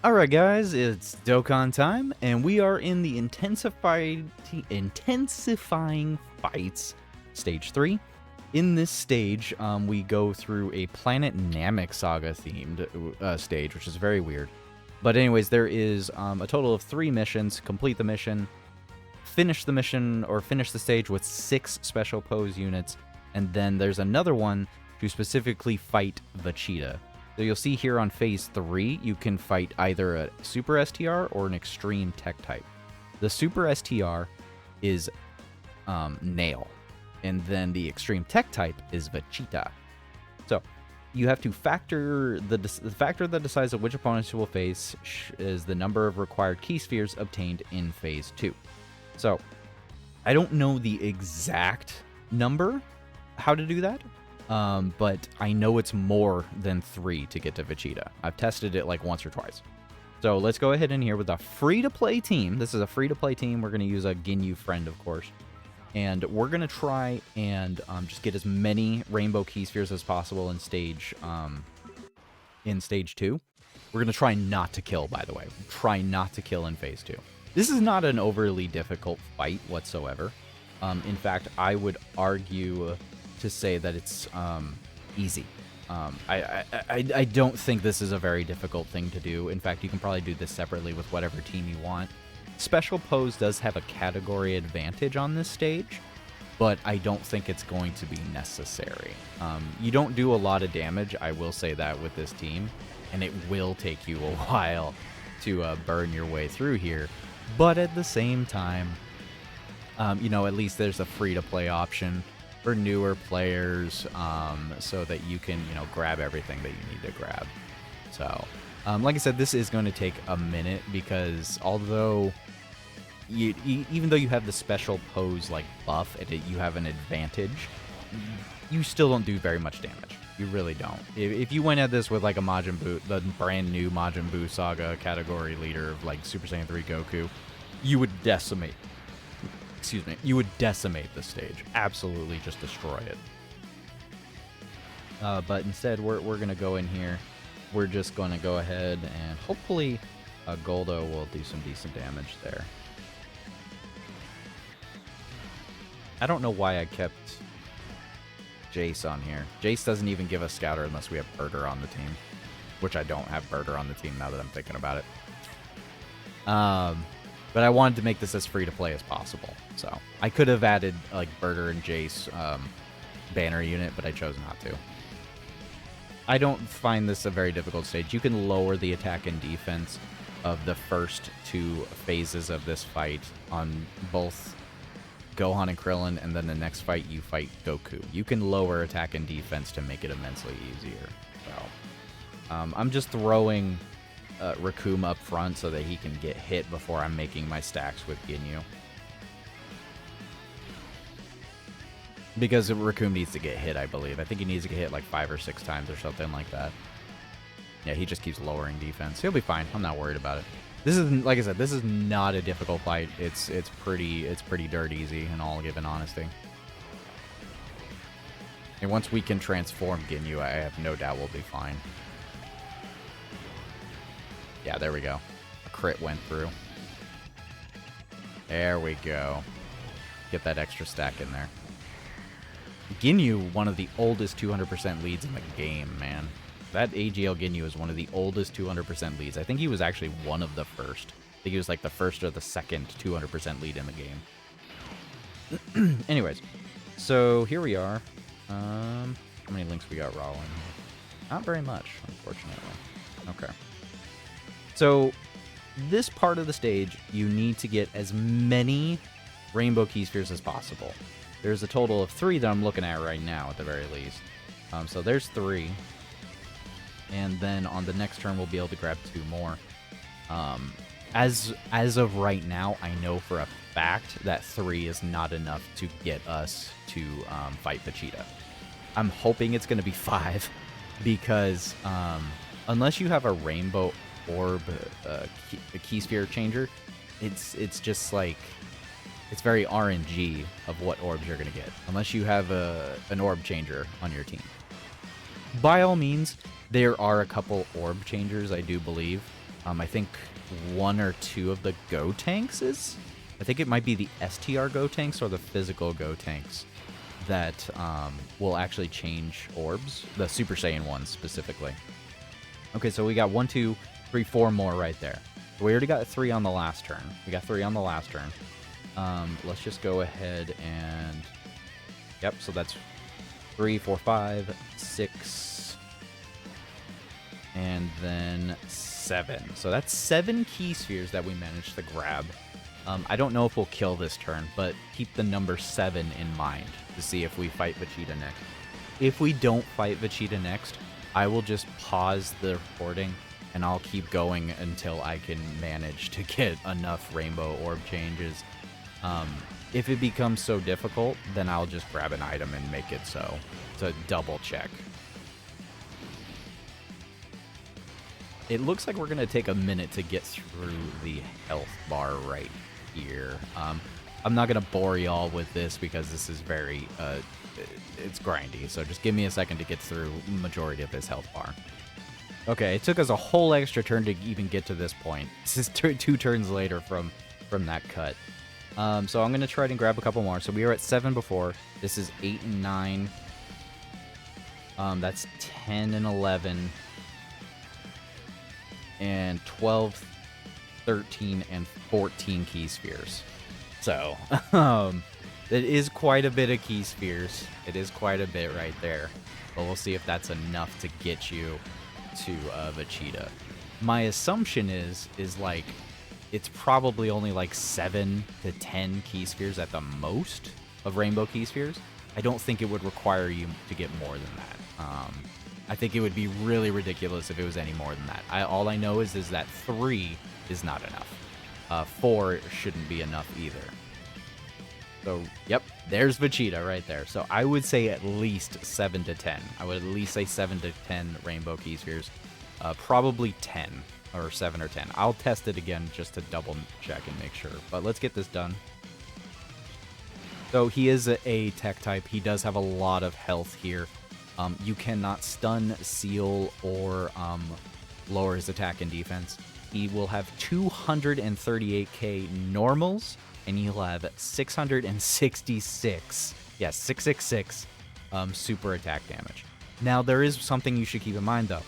Alright guys, it's Dokkan time, and we are in the Intensifying Fights Stage 3. In this stage, we go through a Planet Namek Saga themed stage, which is very weird. But anyways, there is a total of 3 missions. Complete the mission, finish the mission, or finish the stage with 6 special pose units, and then there's another one to specifically fight Vegeta. So you'll see here on Phase 3, you can fight either a Super STR or an Extreme Tech type. The Super STR is Nail, and then the Extreme Tech type is Vegeta. So you have to factor the factor that decides which opponents you will face is the number of required key spheres obtained in Phase 2. So I don't know the exact number how to do that. But I know it's more than 3 to get to Vegeta. I've tested it like once or twice. So let's go ahead in here with a free-to-play team. This is a free-to-play team. We're going to use a Ginyu friend, of course. And we're going to try and just get as many rainbow key spheres as possible in stage 2. We're going to try not to kill, by the way. Try not to kill in Phase 2. This is not an overly difficult fight whatsoever. In fact, I would argue to say that it's easy. I don't think this is a very difficult thing to do. In fact, you can probably do this separately with whatever team you want. Special Pose does have a category advantage on this stage, but I don't think it's going to be necessary. You don't do a lot of damage, I will say that, with this team, and it will take you a while to burn your way through here. But at the same time, you know, at least there's a free-to-play option for newer players, so that you can, you know, grab everything that you need to grab. So, like I said, this is going to take a minute because although even though you have the special pose like buff, you have an advantage, you still don't do very much damage. You really don't. If you went at this with like a Majin Buu, the brand new Majin Buu Saga category leader of like Super Saiyan 3 Goku, you would decimate. Excuse me, you would decimate the stage. Absolutely just destroy it. But instead, we're going to go in here. We're just going to go ahead and hopefully Goldo will do some decent damage there. I don't know why I kept Jace on here. Jace doesn't even give us Scouter unless we have Burger on the team. Which I don't have Burger on the team now that I'm thinking about it. But I wanted to make this as free-to-play as possible. So I could have added like Burger and Jace banner unit, but I chose not to. I don't find this a very difficult stage. You can lower the attack and defense of the first 2 phases of this fight on both Gohan and Krillin, and then the next fight you fight Goku. You can lower attack and defense to make it immensely easier. So I'm just throwing Recoome up front so that he can get hit before I'm making my stacks with Ginyu. Because Recoome needs to get hit, I believe. I think he needs to get hit like 5 or 6 times or something like that. Yeah, he just keeps lowering defense. He'll be fine. I'm not worried about it. This is, like I said, this is not a difficult fight. It's pretty dirt easy in all given honesty. And once we can transform Ginyu, I have no doubt we'll be fine. Yeah, there we go. A crit went through. There we go. Get that extra stack in there. Ginyu, one of the oldest 200% leads in the game, man. That AGL Ginyu is one of the oldest 200% leads. I think he was actually one of the first. I think he was like the first or the second 200% lead in the game. Anyways, so here we are. How many links we got raw in here? Not very much, unfortunately. Okay. So, this part of the stage, you need to get as many rainbow key spheres as possible. There's a total of 3 that I'm looking at right now, at the very least. So there's 3. And then on the next turn, we'll be able to grab 2 more. As of right now, I know for a fact that 3 is not enough to get us to fight Vegeta. I'm hoping it's going to be 5, because unless you have a rainbow orb a key sphere changer, it's just like, it's very RNG of what orbs you're gonna get unless you have an orb changer on your team. By all means, There are a couple orb changers, I do believe. I think 1 or 2 of the Go tanks is... I think it might be the STR Go tanks or the physical Go tanks that will actually change orbs. The Super Saiyan ones, specifically. Okay, so we got 1, 2, 3, 4 more right there. We already got 3 on the last turn. We got 3 on the last turn. Let's just go ahead and... Yep, so that's 3, 4, 5, 6, and then 7. So that's 7 key spheres that we managed to grab. I don't know if we'll kill this turn, but keep the number 7 in mind to see if we fight Vegeta next. If we don't fight Vegeta next, I will just pause the recording and I'll keep going until I can manage to get enough rainbow orb changes. If it becomes so difficult, then I'll just grab an item and make it so to double check. It looks like we're going to take a minute to get through the health bar right here. I'm not going to bore y'all with this because this is very, it's grindy. So just give me a second to get through the majority of this health bar. Okay, it took us a whole extra turn to even get to this point. This is 2 turns later from that cut. So I'm going to try to grab a couple more. So we were at 7 before. This is 8 and 9. That's 10 and 11. And 12, 13, and 14 key spheres. So, it is quite a bit of key spheres. It is quite a bit right there. But we'll see if that's enough to get you to Vegeta. My assumption is like, it's probably only like 7 to 10 key spheres at the most of rainbow key spheres. I don't think it would require you to get more than that. I think it would be really ridiculous if it was any more than that. All I know is that 3 is not enough. 4 shouldn't be enough either. So, yep, there's Vegeta right there. So I would say at least 7 to 10. I would at least say 7 to 10 rainbow key spheres. Probably 10 or 7 or 10. I'll test it again just to double check and make sure. But let's get this done. So he is a tech type. He does have a lot of health here. You cannot stun, seal, or lower his attack and defense. He will have 238k normals, and he'll have 666, yes, 666 super attack damage. Now, there is something you should keep in mind, though.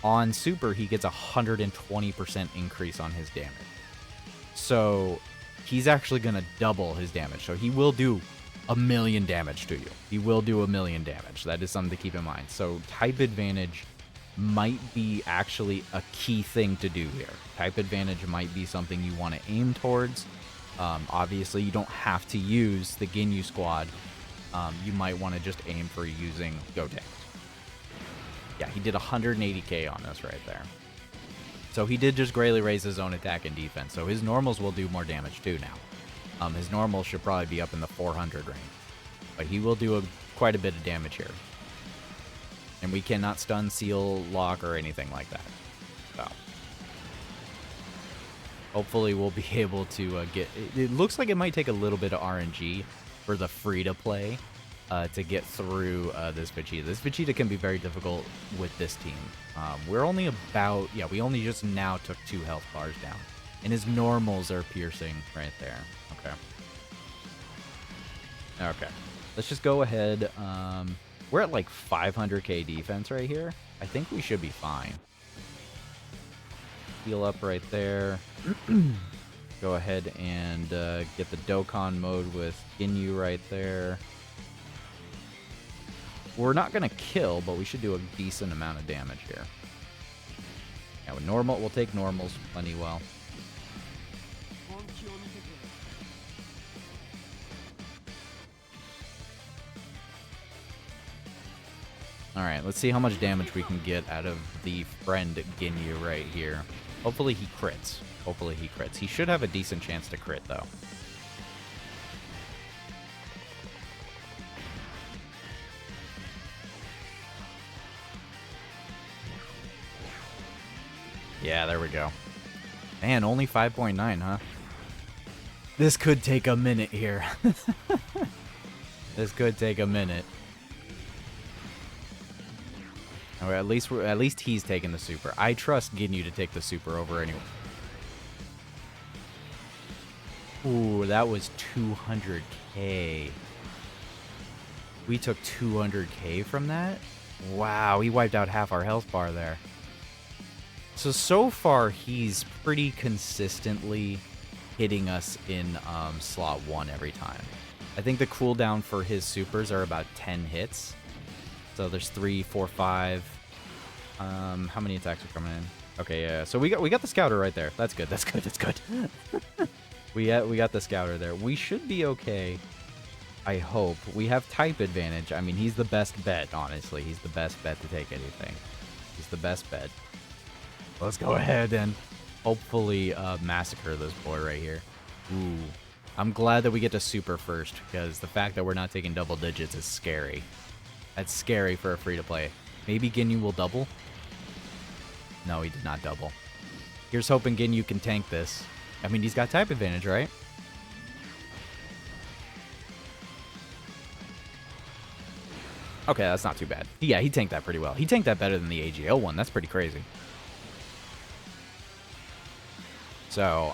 On super, he gets a 120% increase on his damage. So he's actually going to double his damage. So he will do 1,000,000 damage to you. He will do 1,000,000 damage. That is something to keep in mind. So type advantage might be actually a key thing to do here. Type advantage might be something you want to aim towards. Obviously, you don't have to use the Ginyu squad. You might want to just aim for using Gotenks. Yeah, he did 180k on us right there. So he did just greatly raise his own attack and defense. So his normals will do more damage too now. His normals should probably be up in the 400 range. But he will do quite a bit of damage here. And we cannot stun, seal, lock, or anything like that. So hopefully we'll be able to get... It looks like it might take a little bit of RNG for the free-to-play to get through this Vegeta. This Vegeta can be very difficult with this team. We're only about... Yeah, we only just now took 2 health bars down. And his normals are piercing right there. Okay. Let's just go ahead. We're at like 500k defense right here. I think we should be fine. Heal up right there. Go ahead and get the Dokkan mode with Ginyu right there. We're not going to kill, but we should do a decent amount of damage here. Yeah, with normal, we'll take normals plenty well. Alright, let's see how much damage we can get out of the friend Ginyu right here. Hopefully he crits. He should have a decent chance to crit, though. Yeah, there we go. Man, only 5.9, huh? This could take a minute here. This could take a minute. Or at least he's taking the super. I trust Ginyu to take the super over anyone. Ooh, that was 200k. We took 200k from that? Wow, he wiped out half our health bar there. So far, he's pretty consistently hitting us in slot 1 every time. I think the cooldown for his supers are about 10 hits. So there's 3, 4, 5. How many attacks are coming in? Okay, yeah. So we got the scouter right there. That's good. That's good. That's good. we got the scouter there. We should be okay. I hope. We have type advantage. I mean, he's the best bet, honestly. He's the best bet to take anything. He's the best bet. Let's go ahead and hopefully massacre this boy right here. Ooh. I'm glad that we get to super first, because the fact that we're not taking double digits is scary. That's scary for a free-to-play. Maybe Ginyu will double? No, he did not double. Here's hoping Ginyu can tank this. I mean, he's got type advantage, right? Okay, that's not too bad. Yeah, he tanked that pretty well. He tanked that better than the AGL one. That's pretty crazy. So,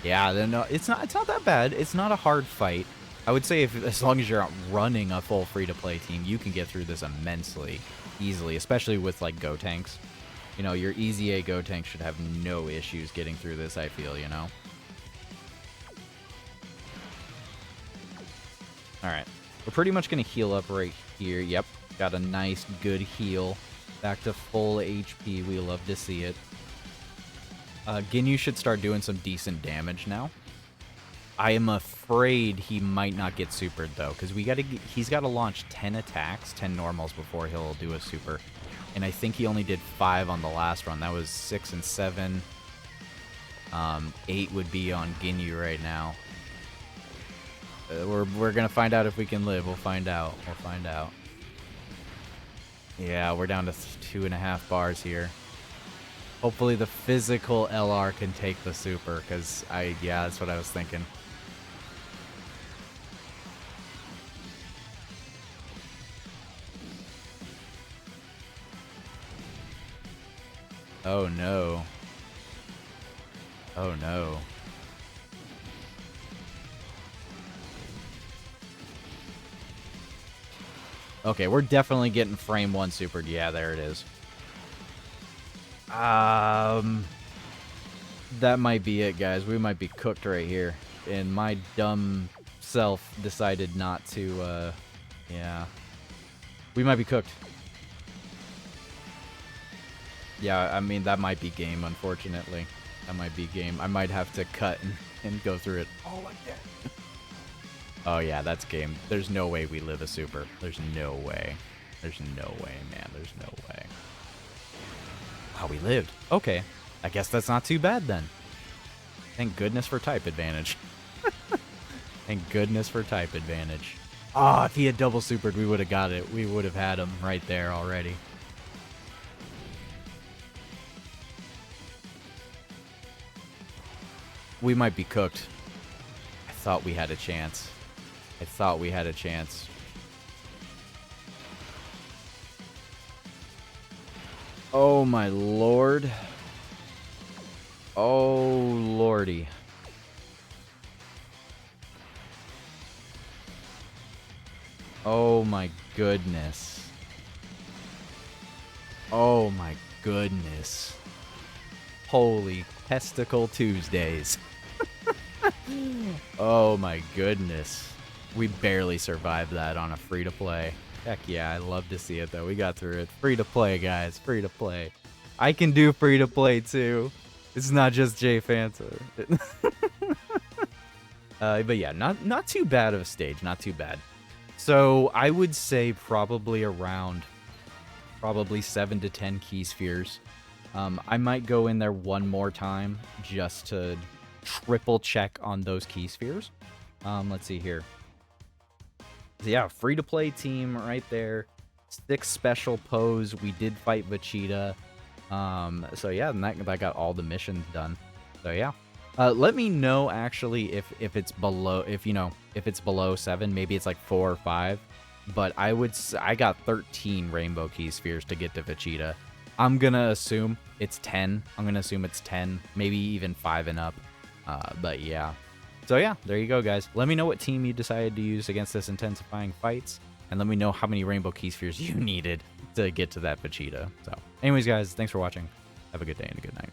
yeah, then it's not that bad. It's not a hard fight. I would say as long as you're running a full free-to-play team, you can get through this immensely easily, especially with like Go tanks. You know, your easy A Go tank should have no issues getting through this, I feel, you know. All right. We're pretty much going to heal up right here. Yep. Got a nice, good heal. Back to full HP. We love to see it. Ginyu should start doing some decent damage now. I am afraid he might not get supered, though, because he's got to launch 10 attacks, 10 normals before he'll do a super. And I think he only did 5 on the last run. That was 6 and 7. 8 would be on Ginyu right now. We're going to find out if we can live. We'll find out. We'll find out. Yeah, we're down to 2.5 bars here. Hopefully the physical LR can take the super, because yeah, that's what I was thinking. Oh no. Oh no. Okay, we're definitely getting frame 1 supered. Yeah, there it is. That might be it, guys. We might be cooked right here. And my dumb self decided not to, yeah. We might be cooked. Yeah, I mean, that might be game, unfortunately. That might be game. I might have to cut and go through it all again. Oh, yeah, that's game. There's no way we live a super. There's no way. There's no way, man. There's no way. Wow, we lived. Okay. I guess that's not too bad, then. Thank goodness for type advantage. Thank goodness for type advantage. Ah, oh, if he had double supered, we would have got it. We would have had him right there already. We might be cooked. I thought we had a chance. I thought we had a chance. Oh my lord. Oh lordy. Oh my goodness. Oh my goodness. Holy testicle Tuesdays. Oh my goodness. We barely survived that on a free-to-play. Heck yeah, I love to see it though. We got through it. Free-to-play, guys. Free-to-play. I can do free-to-play too. It's not just J Fanta. But yeah, not too bad of a stage. Not too bad. So I would say probably around 7 to 10 key spheres. I might go in there one more time just to triple check on those key spheres. Let's see here. So yeah, free-to-play team right there. 6 special pose. We did fight Vegeta. So yeah, and that got all the missions done. So yeah. Let me know actually if it's below, if it's below 7, maybe it's like 4 or 5. but I got 13 rainbow key spheres to get to Vegeta. I'm gonna assume it's 10. I'm gonna assume it's 10, maybe even 5 and up. But yeah. So yeah, there you go, guys. Let me know what team you decided to use against this intensifying fights, and let me know how many rainbow key spheres you needed to get to that Vegeta. So anyways, guys, thanks for watching. Have a good day and a good night.